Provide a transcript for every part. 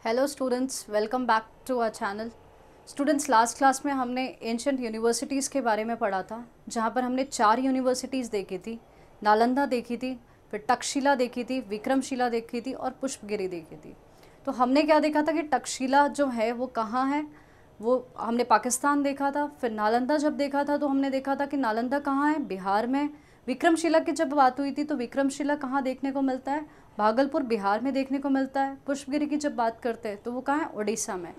Hello students, welcome back to our channel. Students, last class में हमने ancient universities के बारे में पढ़ा था, जहाँ पर हमने 4 यूनिवर्सिटीज़ देखी थी। नालंदा देखी थी, फिर तक्षशिला देखी थी, विक्रमशिला देखी थी और पुष्पगिरी देखी थी। तो हमने क्या देखा था कि तक्षशिला जो है वो कहाँ है, वो हमने पाकिस्तान देखा था। फिर नालंदा जब देखा था तो हमने देखा था कि नालंदा कहाँ है, बिहार में। विक्रमशिला की जब बात हुई थी तो विक्रमशिला कहाँ देखने को मिलता है, भागलपुर बिहार में देखने को मिलता है। पुष्पगिरी की जब बात करते हैं तो वो कहाँ है, उड़ीसा में।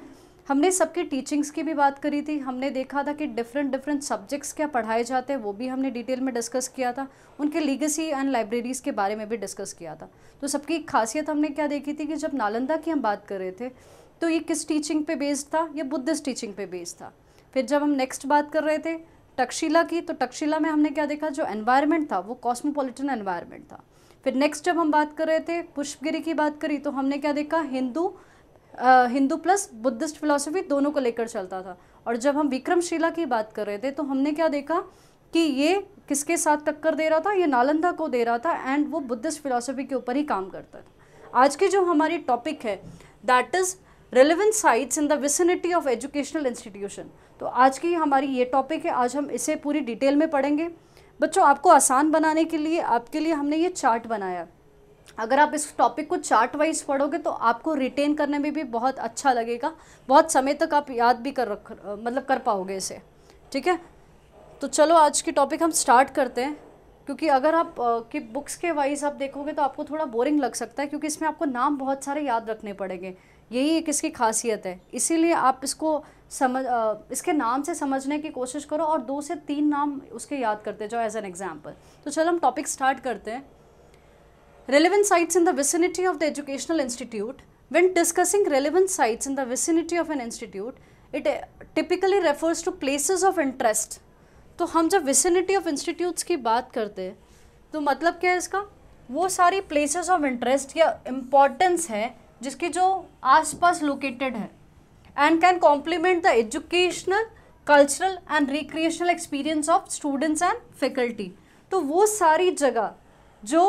हमने सबकी टीचिंग्स की भी बात करी थी। हमने देखा था कि डिफरेंट सब्जेक्ट्स क्या पढ़ाए जाते हैं, वो भी हमने डिटेल में डिस्कस किया था। उनके लीगेसी एंड लाइब्रेरीज़ के बारे में भी डिस्कस किया था। तो सबकी एक खासियत हमने क्या देखी थी कि जब नालंदा की हम बात कर रहे थे तो ये किस टीचिंग पे बेस्ड था, ये बुद्धिस्ट टीचिंग पे बेस्ड था। फिर जब हम नेक्स्ट बात कर रहे थे तक्षशिला की, तो तक्षशिला में हमने क्या देखा, जो एनवायरनमेंट था वो कॉस्मोपॉलिटन एनवायरनमेंट था। फिर नेक्स्ट जब हम बात कर रहे थे पुष्पगिरी की बात करी तो हमने क्या देखा, हिंदू प्लस बुद्धिस्ट फिलॉसफी दोनों को लेकर चलता था। और जब हम विक्रमशिला की बात कर रहे थे तो हमने क्या देखा कि ये किसके साथ टक्कर दे रहा था, ये नालंदा को दे रहा था एंड वो बुद्धिस्ट फिलॉसफी के ऊपर ही काम करता था। आज की जो हमारी टॉपिक है that is relevant sites in the vicinity of educational institution. तो आज की हमारी ये टॉपिक है, आज हम इसे पूरी डिटेल में पढ़ेंगे। बच्चों, आपको आसान बनाने के लिए आपके लिए हमने ये चार्ट बनाया। अगर आप इस टॉपिक को चार्ट वाइज पढ़ोगे तो आपको रिटेन करने में भी बहुत अच्छा लगेगा, बहुत समय तक आप याद भी कर पाओगे इसे। ठीक है, तो चलो आज की टॉपिक हम स्टार्ट करते हैं। क्योंकि अगर आप कि बुक्स के वाइज आप देखोगे तो आपको थोड़ा बोरिंग लग सकता है, क्योंकि इसमें आपको नाम बहुत सारे याद रखने पड़ेंगे। यही एक इसकी खासियत है, इसीलिए आप इसको इसके नाम से समझने की कोशिश करो और 2 से 3 नाम उसके याद करते जाओ एज एन एग्जाम्पल। तो चलो हम टॉपिक स्टार्ट करते हैं। Relevant sites in the vicinity of the educational institute. When discussing relevant sites in the vicinity of an institute, it typically refers to places of interest. तो हम जब vicinity of institutes की बात करते हैं तो मतलब क्या है इसका, वो सारी places of interest या importance है जिसकी जो आसपास located है and can complement the educational, cultural and recreational experience of students and faculty. तो वो सारी जगह जो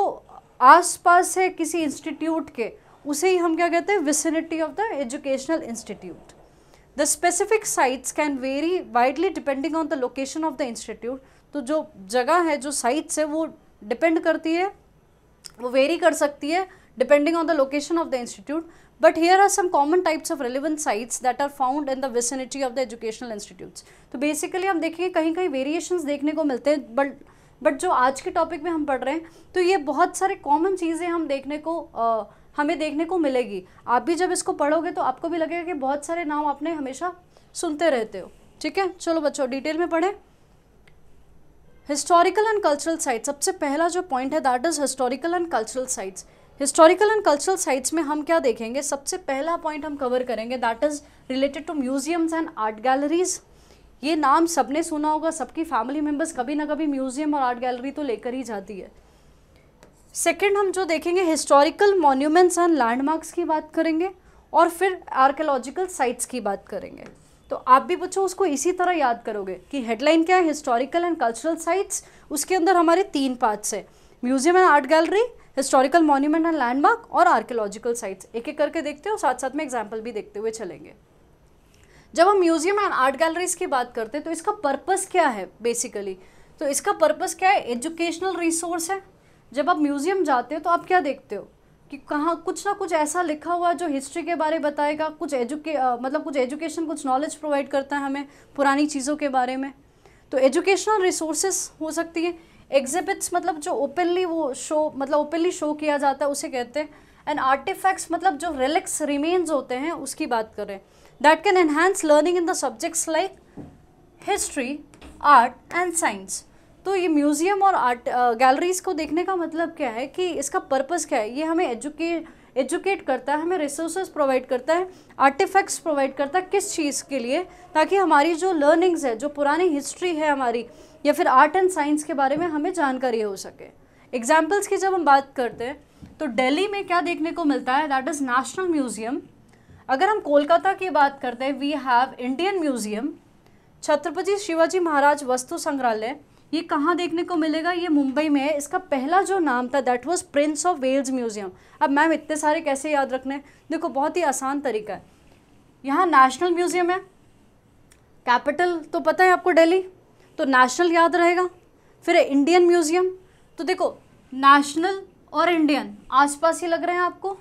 आसपास है किसी इंस्टीट्यूट के, उसे ही हम क्या कहते हैं, vicinity of the educational institute. The specific sites can very widely depending on the location of the institute. तो जो जगह है, जो साइट्स है, वो डिपेंड करती है, वो वेरी कर सकती है depending on the location of the institute. But here are some common types of relevant sites that are found in the vicinity of the educational institutes. तो बेसिकली हम देखेंगे कहीं कहीं वेरिएशंस देखने को मिलते हैं, बट जो आज के टॉपिक में हम पढ़ रहे हैं तो ये बहुत सारे कॉमन चीज़ें हमें देखने को मिलेगी। आप भी जब इसको पढ़ोगे तो आपको भी लगेगा कि बहुत सारे नाम आपने हमेशा सुनते रहते हो। ठीक है, चलो बच्चों डिटेल में पढ़ें। हिस्टोरिकल एंड कल्चरल साइट्स, सबसे पहला जो पॉइंट है that is historical and cultural sites. Historical and cultural sites में हम क्या देखेंगे, सबसे पहला पॉइंट हम कवर करेंगे that is related to museums and art galleries. ये नाम सबने सुना होगा, सबकी फैमिली मेम्बर्स कभी ना कभी म्यूजियम और आर्ट गैलरी तो लेकर ही जाती है। सेकंड हम जो देखेंगे हिस्टोरिकल मॉन्यूमेंट्स एंड लैंडमार्क्स की बात करेंगे और फिर आर्कियोलॉजिकल साइट्स की बात करेंगे। तो आप भी बच्चों उसको इसी तरह याद करोगे कि हेडलाइन क्या है, हिस्टोरिकल एंड कल्चरल साइट्स, उसके अंदर हमारे 3 पार्ट्स है, museum and art gallery, historical monument and landmark और आर्कियोलॉजिकल साइट्स। एक एक करके देखते हो, साथ साथ में एग्जाम्पल भी देखते हुए चलेंगे। जब हम म्यूजियम एंड आर्ट गैलरीज की बात करते हैं तो इसका पर्पस क्या है बेसिकली, तो इसका पर्पस क्या है, एजुकेशनल रिसोर्स है। जब आप म्यूजियम जाते हो तो आप क्या देखते हो कि कहाँ कुछ ना कुछ ऐसा लिखा हुआ जो हिस्ट्री के बारे बताएगा, कुछ कुछ एजुकेशन, कुछ नॉलेज प्रोवाइड करता है हमें पुरानी चीज़ों के बारे में। तो एजुकेशनल रिसोर्सेज हो सकती है। एग्जिबिट्स मतलब जो ओपनली शो किया जाता है उसे कहते हैं। एंड आर्टिफैक्ट्स मतलब जो रिलिक्स रिमेन्स होते हैं उसकी बात करें, that can enhance learning in the subjects like history, art and science। तो ये म्यूज़ियम और आर्ट गैलरीज को देखने का मतलब क्या है कि इसका पर्पस क्या है, ये हमें एजुकेट करता है, हमें रिसोर्सेज प्रोवाइड करता है, आर्टिफैक्ट्स प्रोवाइड करता है। किस चीज़ के लिए, ताकि हमारी जो लर्निंग्स है, जो पुरानी हिस्ट्री है हमारी, या फिर आर्ट एंड साइंस के बारे में हमें जानकारी हो सके। एग्जाम्पल्स की जब हम बात करते हैं तो दिल्ली में क्या देखने को मिलता है, दैट इज़ नेशनल म्यूज़ियम। अगर हम कोलकाता की बात करते हैं, we have Indian museum, Chhatrapati Shivaji Maharaj वस्तु संग्रहालय, ये कहाँ देखने को मिलेगा? ये मुंबई में है। इसका पहला जो नाम था that was Prince of Wales Museum. अब मैम इतने सारे कैसे याद रखने हैं? देखो बहुत ही आसान तरीका है। यहाँ नेशनल म्यूजियम है, कैपिटल तो पता है आपको दिल्ली, तो नेशनल याद रहेगा। फिर है इंडियन म्यूजियम, तो देखो नेशनल और इंडियन आसपास ही लग रहे हैं आपको,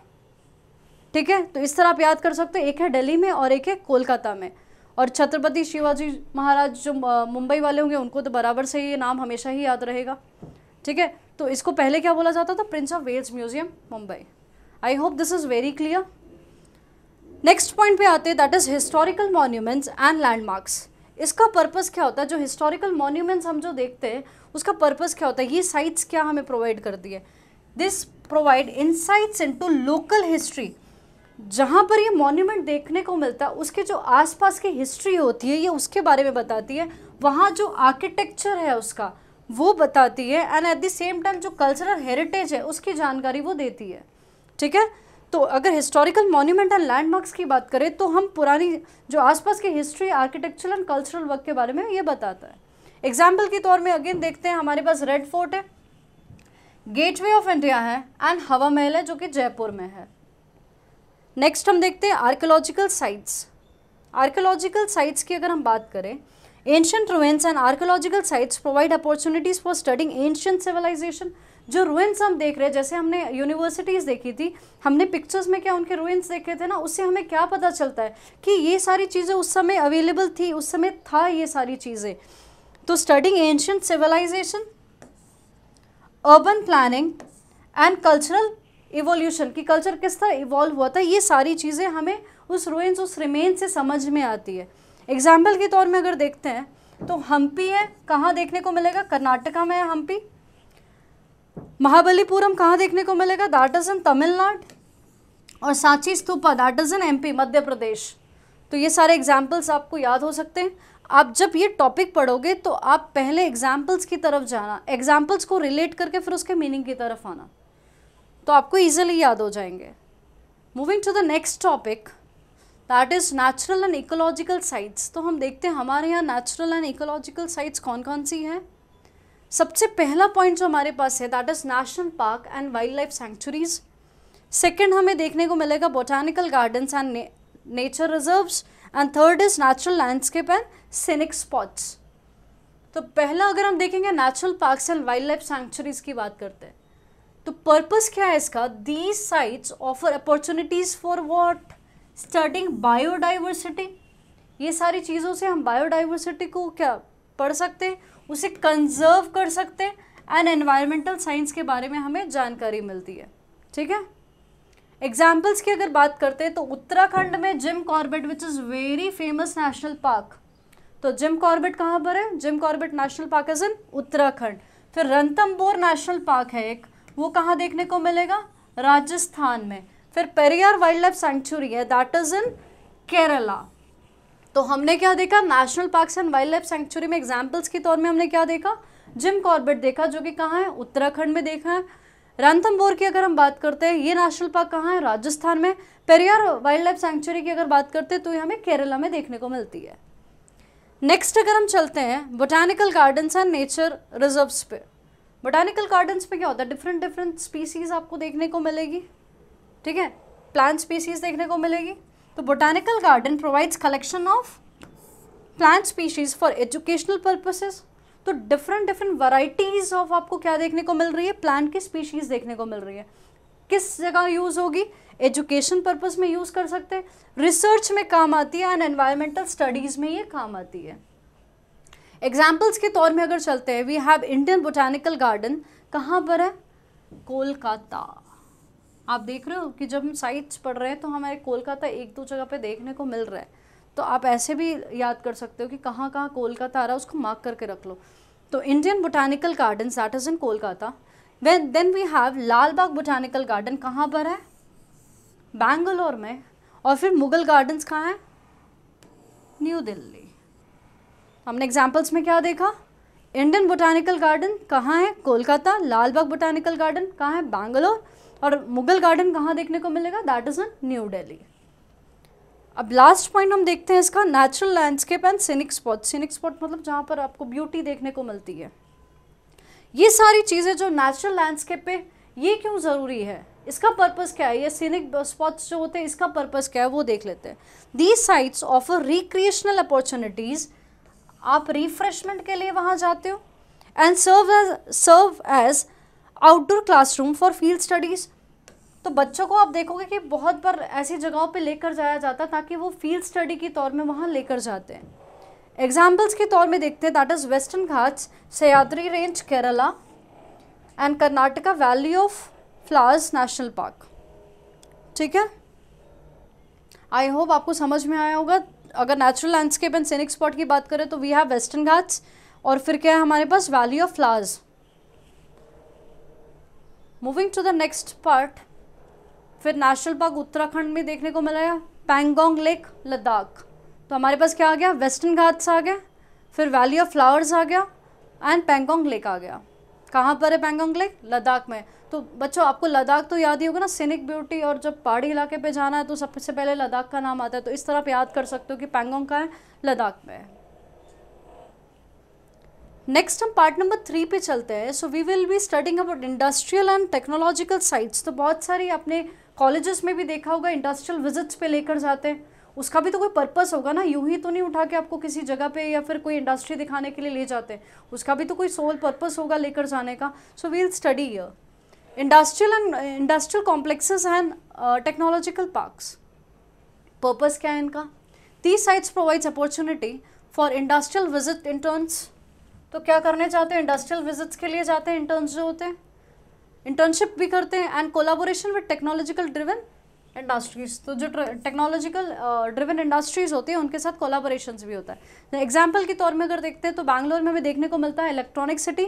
ठीक है। तो इस तरह आप याद कर सकते हो, एक है दिल्ली में और एक है कोलकाता में। और छत्रपति शिवाजी महाराज जो मुंबई वाले होंगे उनको तो बराबर से ये नाम हमेशा ही याद रहेगा, ठीक है। तो इसको पहले क्या बोला जाता था? Prince of Wales Museum Mumbai. I hope this is very clear. Next point पे आते हैं, that is historical monuments and landmarks. इसका पर्पस क्या होता है? जो हिस्टोरिकल मॉन्यूमेंट्स हम जो देखते हैं उसका पर्पस क्या होता है? ये साइट्स क्या हमें प्रोवाइड करती है? This provide insights into local history. जहाँ पर ये मॉन्यूमेंट देखने को मिलता है उसके जो आसपास की हिस्ट्री होती है ये उसके बारे में बताती है, वहाँ जो आर्किटेक्चर है उसका वो बताती है, and at the same time जो कल्चरल हेरिटेज है उसकी जानकारी वो देती है, ठीक है। तो अगर हिस्टोरिकल मॉन्यूमेंट एंड लैंडमार्क्स की बात करें तो हम पुरानी जो आसपास की history, architectural and cultural work के बारे में ये बताता है। एग्जाम्पल के तौर में अगेन देखते हैं, हमारे पास रेड फोर्ट है, गेटवे ऑफ इंडिया है एंड हवा महल है जो कि जयपुर में है। नेक्स्ट हम देखते हैं आर्कियोलॉजिकल साइट्स। आर्कियोलॉजिकल साइट्स की अगर हम बात करें, ancient ruins and archaeological sites provide opportunities for studying ancient civilisation. जो रुइंस हम देख रहे हैं, जैसे हमने यूनिवर्सिटीज़ देखी थी, हमने पिक्चर्स में क्या उनके रुइंस देखे थे ना, उससे हमें क्या पता चलता है कि ये सारी चीज़ें उस समय अवेलेबल थी, उस समय था ये सारी चीज़ें। तो studying ancient civilisation, urban planning and cultural evolution, की कल्चर किस तरह इवॉल्व हुआ था, ये सारी चीज़ें हमें उस रुइंस, उस रिमेन से समझ में आती है। एग्जाम्पल के तौर में अगर देखते हैं तो हम्पी है, कहाँ देखने को मिलेगा? कर्नाटका में है हम्पी। महाबलीपुरम कहाँ देखने को मिलेगा? That is in Tamil Nadu. और Sanchi stupa that is in MP, Madhya Pradesh. तो ये सारे एग्जाम्पल्स आपको याद हो सकते हैं। आप जब ये टॉपिक पढ़ोगे तो आप पहले एग्जाम्पल्स की तरफ जाना, एग्जाम्पल्स को रिलेट करके फिर उसके मीनिंग की तरफ आना, तो आपको ईजिली याद हो जाएंगे। Moving to the next topic that is natural and ecological sites. तो हम देखते हैं हमारे यहाँ नेचुरल एंड इकोलॉजिकल साइट्स कौन कौन सी हैं। सबसे पहला पॉइंट जो हमारे पास है that is national park and wild life sanctuaries. Second हमें देखने को मिलेगा botanical gardens and nature reserves, and third is natural landscape and scenic spots. तो पहला अगर हम देखेंगे natural parks and wild life sanctuaries की बात करते हैं, तो पर्पस क्या है इसका? These sites offer opportunities for what? Studying biodiversity. ये सारी चीज़ों से हम बायोडाइवर्सिटी को क्या पढ़ सकते हैं, उसे कंजर्व कर सकते हैं, एंड एनवायरमेंटल साइंस के बारे में हमें जानकारी मिलती है, ठीक है। एग्जाम्पल्स की अगर बात करते हैं तो उत्तराखंड में Jim Corbett which is very famous national park. तो जिम कॉर्बेट कहाँ पर है? Jim Corbett national park is in Uttarakhand. फिर रणथंबोर नेशनल पार्क है एक, वो कहाँ देखने को मिलेगा? राजस्थान में। फिर पेरियार वाइल्ड लाइफ सेंचुरी है दैट इज इन केरला। तो हमने क्या देखा? National parks and wild life sanctuary में एग्जाम्पल्स के तौर में हमने क्या देखा? जिम कॉर्बेट देखा जो कि कहाँ है? उत्तराखंड में देखा है। रणथंबोर की अगर हम बात करते हैं, ये नेशनल पार्क कहाँ है? राजस्थान में। पेरियार वाइल्ड लाइफ सेंचुरी की अगर बात करते हैं तो ये हमें केरला में देखने को मिलती है। नेक्स्ट अगर हम चलते हैं botanical gardens and nature reserves पे। बोटानिकल गार्डन्स पे क्या होता है? डिफरेंट डिफरेंट स्पीसीज़ आपको देखने को मिलेगी, ठीक है, प्लांट स्पीसीज़ देखने को मिलेगी। तो botanical garden provides collection of plant species for educational purposes. तो डिफरेंट डिफरेंट वैरायटीज़ ऑफ आपको क्या देखने को मिल रही है? प्लांट की स्पीशीज़ देखने को मिल रही है। किस जगह यूज़ होगी? एजुकेशन पर्पस में यूज़ कर सकते हैं, रिसर्च में काम आती है, एंड एनवायरमेंटल स्टडीज़ में ये काम आती है। एग्जाम्पल्स के तौर में अगर चलते हैं, we have Indian Botanical Garden, कहाँ पर है? कोलकाता। आप देख रहे हो कि जब हम साइट्स पढ़ रहे हैं तो हमारे कोलकाता एक दो जगह पे देखने को मिल रहा है, तो आप ऐसे भी याद कर सकते हो कि कहाँ कहाँ कोलकाता आ रहा है, उसको मार्क करके रख लो। तो Indian Botanical Garden that is in Kolkata. Then we have Lal Bagh Botanical Garden, कहाँ पर है? बैंगलोर में। और फिर मुगल गार्डन्स कहाँ है? न्यू दिल्ली। हमने एग्जाम्पल्स में क्या देखा? इंडियन बोटानिकल गार्डन कहाँ है? कोलकाता। लाल बाग बोटानिकल गार्डन कहाँ है? बैंगलोर। और मुगल गार्डन कहाँ देखने को मिलेगा? That is in new Delhi. अब लास्ट पॉइंट हम देखते हैं इसका, natural landscape and scenic spot. Scenic spot मतलब जहाँ पर आपको ब्यूटी देखने को मिलती है, ये सारी चीज़ें जो नेचुरल लैंडस्केप पे, ये क्यों ज़रूरी है, इसका पर्पस क्या है, ये सीनिक स्पॉट्स जो होते हैं इसका पर्पस क्या है वो देख लेते हैं। These sites offer recreational opportunities, आप रिफ्रेशमेंट के लिए वहाँ जाते हो, and serve as outdoor classroom for field studies. तो बच्चों को आप देखोगे कि बहुत बार ऐसी जगहों पे लेकर जाया जाता है ताकि वो फील्ड स्टडी के तौर में वहाँ लेकर जाते हैं। एग्जाम्पल्स के तौर में देखते हैं, that is western Ghats, Sahyadri range Kerala, and Karnataka valley of flowers national park. ठीक है, आई होप आपको समझ में आया होगा। अगर natural landscape and scenic spot की बात करें तो वी हैव वेस्टर्न घाट्स, और फिर क्या है हमारे पास, valley of flowers. Moving to the next part, फिर नेशनल पार्क उत्तराखंड में देखने को मिला है, पैंगोंग लेक लद्दाख। तो हमारे पास क्या आ गया, वेस्टर्न घाट्स आ गया, फिर वैली ऑफ फ्लावर्स आ गया, एंड पैंगोंग लेक आ गया। कहाँ पर है पैंगोंग लेक, लद्दाख में। तो बच्चों आपको लद्दाख तो याद ही होगा ना, सीनिक ब्यूटी, और जब पहाड़ी इलाके पे जाना है तो सबसे पहले लद्दाख का नाम आता है। तो इस तरह आप याद कर सकते हो कि पैंगोंग का है, लद्दाख में है। नेक्स्ट हम पार्ट नंबर 3 पे चलते हैं। So we will be studying about industrial and technological sites. तो बहुत सारी अपने कॉलेजेस में भी देखा होगा इंडस्ट्रियल विजिट्स पे लेकर जाते हैं, उसका भी तो कोई पर्पस होगा ना, यूं ही तो नहीं उठा के आपको किसी जगह पे या फिर कोई इंडस्ट्री दिखाने के लिए ले जाते हैं, उसका भी तो कोई सोल पर्पस होगा लेकर जाने का। So we will study here industrial complexes and technological parks. Purpose क्या है इनका, these sites provides opportunity for industrial visit interns. तो क्या करने जाते हैं, इंडस्ट्रियल विजिट्स के लिए जाते हैं इंटर्न्स जो होते हैं, इंटर्नशिप भी करते हैं, and collaboration with technological driven industries. तो जो टेक्नोलॉजिकल ड्रिवन इंडस्ट्रीज होती है उनके साथ कोलाबोरेशंस भी होता है। एग्जांपल के तौर में अगर देखते हैं तो बैंगलोर में हमें देखने को मिलता है इलेक्ट्रॉनिक सिटी,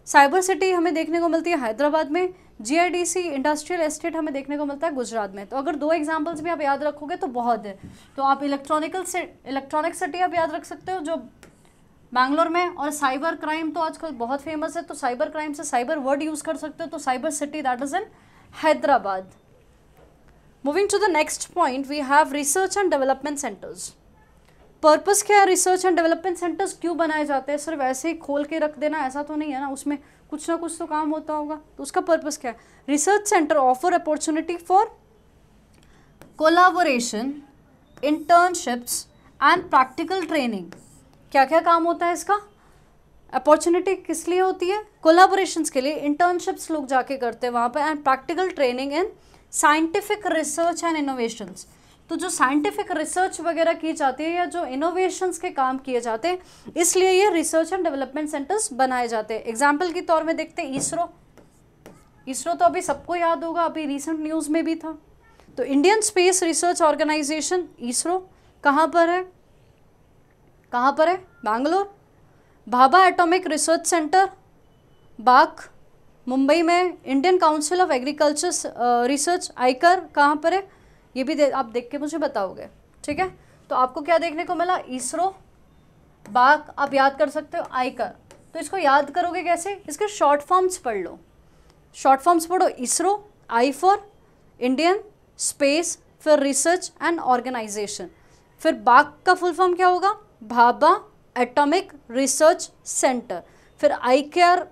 साइबर सिटी हमें देखने को मिलती है हैदराबाद में, GIDC इंडस्ट्रियल एस्टेट हमें देखने को मिलता है गुजरात में। तो अगर 2 एग्जांपल्स भी आप याद रखोगे तो बहुत है। तो आप इलेक्ट्रॉनिक सिटी आप याद रख सकते हो जो बैंगलोर में, और साइबर क्राइम तो आजकल बहुत फेमस है, तो साइबर क्राइम से साइबर वर्ड यूज़ कर सकते हो, तो cyber city that is in Hyderabad. Moving to the next point, we have research and development centres. Purpose क्या है, रिसर्च एंड डेवलपमेंट सेंटर्स क्यों बनाए जाते हैं, सिर्फ ऐसे ही खोल के रख देना ऐसा तो नहीं है ना, उसमें कुछ ना कुछ तो काम होता होगा। तो उसका पर्पस क्या है, research centre offer opportunity for collaboration, internships and practical training. क्या क्या काम होता है इसका, अपॉर्चुनिटी किस लिए होती है, कोलाबोरेशंस के लिए, इंटर्नशिप्स लोग जाके करते हैं वहाँ पर, and practical training in scientific research and innovations. तो जो साइंटिफिक रिसर्च वगैरह की जाती है या जो इनोवेशंस के काम किए जाते हैं, इसलिए ये रिसर्च एंड डेवलपमेंट सेंटर्स बनाए जाते हैं। एग्जाम्पल के तौर में देखते हैं इसरो तो अभी सबको याद होगा, अभी रिसेंट न्यूज़ में भी था। तो Indian Space Research Organisation ISRO कहाँ पर है, Bangalore. Bhabha Atomic Research Centre बाक मुंबई में। Indian Council of Agriculture Research ICAR कहाँ पर है, ये भी आप देख के मुझे बताओगे। ठीक है, तो आपको क्या देखने को मिला, इसरो, बाक आप याद कर सकते हो, आईकर। तो इसको याद करोगे कैसे, इसके शॉर्ट फॉर्म्स पढ़ लो, शॉर्ट फॉर्म्स पढ़ो, इसरो, आई फॉर इंडियन स्पेस, फिर रिसर्च एंड ऑर्गेनाइजेशन, फिर बाक का फुल फॉर्म क्या होगा, भाभा एटॉमिक रिसर्च सेंटर, फिर आई केयर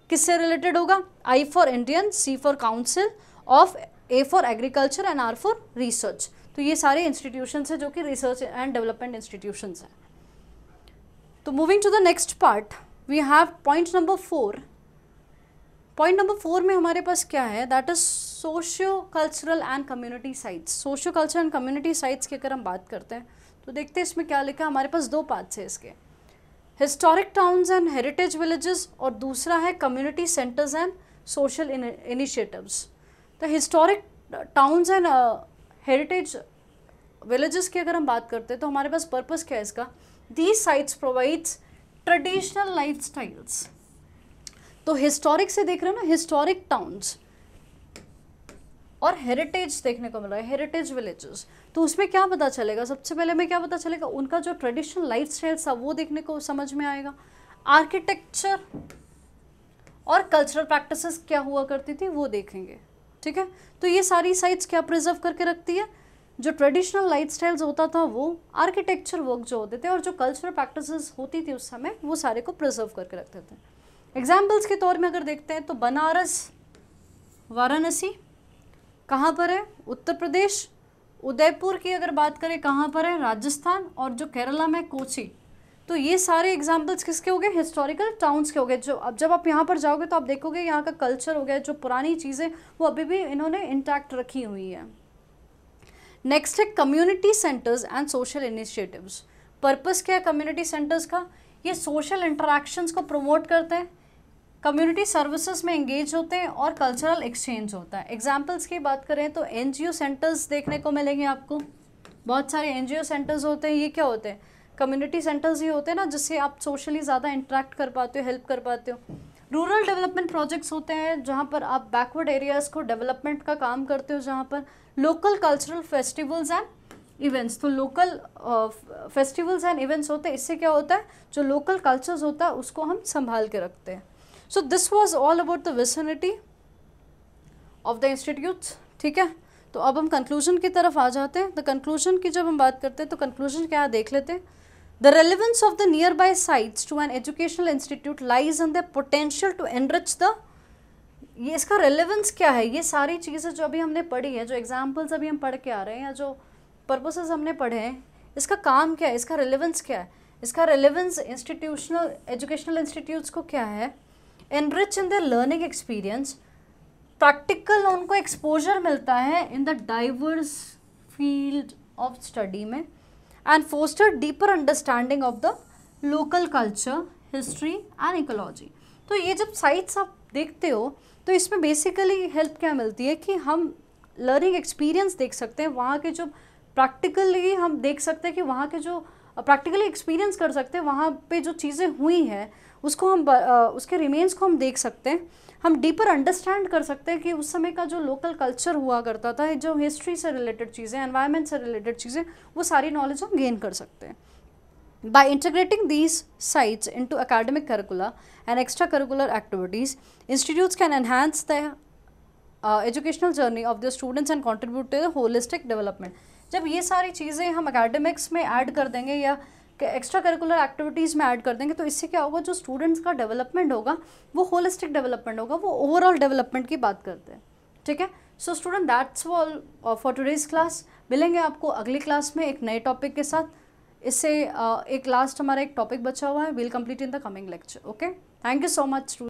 किससे रिलेटेड होगा, I for Indian, C for council of, A for agriculture and R for research. तो ये सारे इंस्टीट्यूशंस हैं जो कि रिसर्च एंड डेवलपमेंट इंस्टीट्यूशंस हैं। तो moving to the next part, we have point number 4। Point number 4 में हमारे पास क्या है, that is socio cultural and community sites. Socio cultural and community sites की अगर हम बात करते हैं तो देखते हैं इसमें क्या लिखा है। हमारे पास 2 पार्ट्स है इसके, historic towns and heritage villages, और दूसरा है community centres and social initiatives. तो historic towns and heritage villages की अगर हम बात करते हैं तो हमारे पास पर्पस क्या है इसका, these sites provides traditional life styles. तो हिस्टोरिक से देख रहे हो ना, हिस्टोरिक टाउन्स, और हेरिटेज देखने को मिल रहा है, हेरिटेज विलेजेस। तो उसमें क्या पता चलेगा, सबसे पहले में क्या पता चलेगा, उनका जो ट्रेडिशनल लाइफ स्टाइल था वो देखने को समझ में आएगा। आर्किटेक्चर और कल्चरल प्रैक्टिसेस क्या हुआ करती थी वो देखेंगे। ठीक है, तो ये सारी साइट्स क्या प्रिजर्व करके रखती है, जो ट्रेडिशनल लाइफ स्टाइल्स होता था वो, आर्किटेक्चर वर्क जो होते थे, और जो कल्चरल प्रैक्टिसेस होती थी उस समय, वो सारे को प्रिजर्व करके रखते थे। एग्जाम्पल्स के तौर में अगर देखते हैं तो बनारस, वाराणसी कहाँ पर है, उत्तर प्रदेश। उदयपुर की अगर बात करें कहाँ पर है, राजस्थान। और जो केरला में कोची। तो ये सारे एग्जाम्पल्स किसके हो गए, हिस्टोरिकल टाउन्स के हो गए। जो अब जब आप यहाँ पर जाओगे तो आप देखोगे यहाँ का कल्चर हो गया, जो पुरानी चीज़ें वो अभी भी इन्होंने इंटैक्ट रखी हुई है। नेक्स्ट है community centres and social initiatives. Purpose क्या है कम्युनिटी सेंटर्स का, ये सोशल इंटरेक्शंस को प्रमोट करते हैं, कम्युनिटी सर्विसेज में एंगेज होते हैं और कल्चरल एक्सचेंज होता है। एग्जाम्पल्स की बात करें तो एनजीओ सेंटर्स देखने को मिलेंगे आपको, बहुत सारे एनजीओ सेंटर्स होते हैं। ये क्या होते हैं, कम्युनिटी सेंटर्स ही होते हैं ना, जिससे आप सोशली ज़्यादा इंटरेक्ट कर पाते हो, हेल्प कर पाते हो। रूरल डेवलपमेंट प्रोजेक्ट्स होते हैं जहाँ पर आप बैकवर्ड एरियाज़ को डेवलपमेंट का काम करते हो, जहाँ पर local cultural festivals and events. तो लोकल फेस्टिवल्स एंड इवेंट्स होते हैं, इससे क्या होता है, जो लोकल कल्चर्स होता है उसको हम संभाल के रखते हैं। So this was all about the vicinity of the institutes. ठीक है, तो अब हम कंक्लूजन की तरफ आ जाते हैं। द कंक्लूजन की जब हम बात करते हैं तो कंक्लूजन क्या है देख लेते हैं। The relevance of the nearby sites to an educational institute lies in the potential to enrich the, ये इसका रेलिवेंस क्या है, ये सारी चीज़ें जो अभी हमने पढ़ी है, जो एग्जाम्पल्स अभी हम पढ़ के आ रहे हैं या जो पर्पसेस हमने पढ़े हैं, इसका काम क्या है, इसका रेलिवेंस क्या है। इसका रेलिवेंस इंस्टीट्यूशनल एजुकेशनल इंस्टीट्यूट्स को क्या है, enrich in the learning experience, practical उनको एक्सपोजर मिलता है in the diverse field of study में, and foster deeper understanding of the local culture, history and ecology. तो ये जब साइट्स आप देखते हो तो इसमें बेसिकली हेल्प क्या मिलती है कि हम लर्निंग एक्सपीरियंस देख सकते हैं, वहाँ के जो प्रैक्टिकली हम देख सकते हैं कि वहाँ के जो प्रैक्टिकली एक्सपीरियंस कर सकते हैं, वहाँ पे जो चीज़ें हुई हैं उसको हम उसके रिमेन्स को हम देख सकते हैं, हम डीपर अंडरस्टैंड कर सकते हैं कि उस समय का जो लोकल कल्चर हुआ करता था, जो हिस्ट्री से रिलेटेड चीज़ें, एनवायरनमेंट से रिलेटेड चीज़ें, वो सारी नॉलेज हम गेन कर सकते हैं। By integrating these sites into academic curricula and extracurricular activities, institutes can enhance the educational journey of their students and contribute to the holistic development. जब ये सारी चीज़ें हम academics में ऐड कर देंगे या एक्स्ट्रा करिकुलर एक्टिविटीज़ में ऐड कर देंगे तो इससे क्या होगा, जो स्टूडेंट्स का डेवलपमेंट होगा वो होलिस्टिक डेवलपमेंट होगा, वो ओवरऑल डेवलपमेंट की बात करते हैं। ठीक है, so student that's all for today's class. मिलेंगे आपको अगली क्लास में एक नए टॉपिक के साथ। इससे एक लास्ट हमारा एक टॉपिक बचा हुआ है, will complete in the coming lecture. Okay, thank you so much.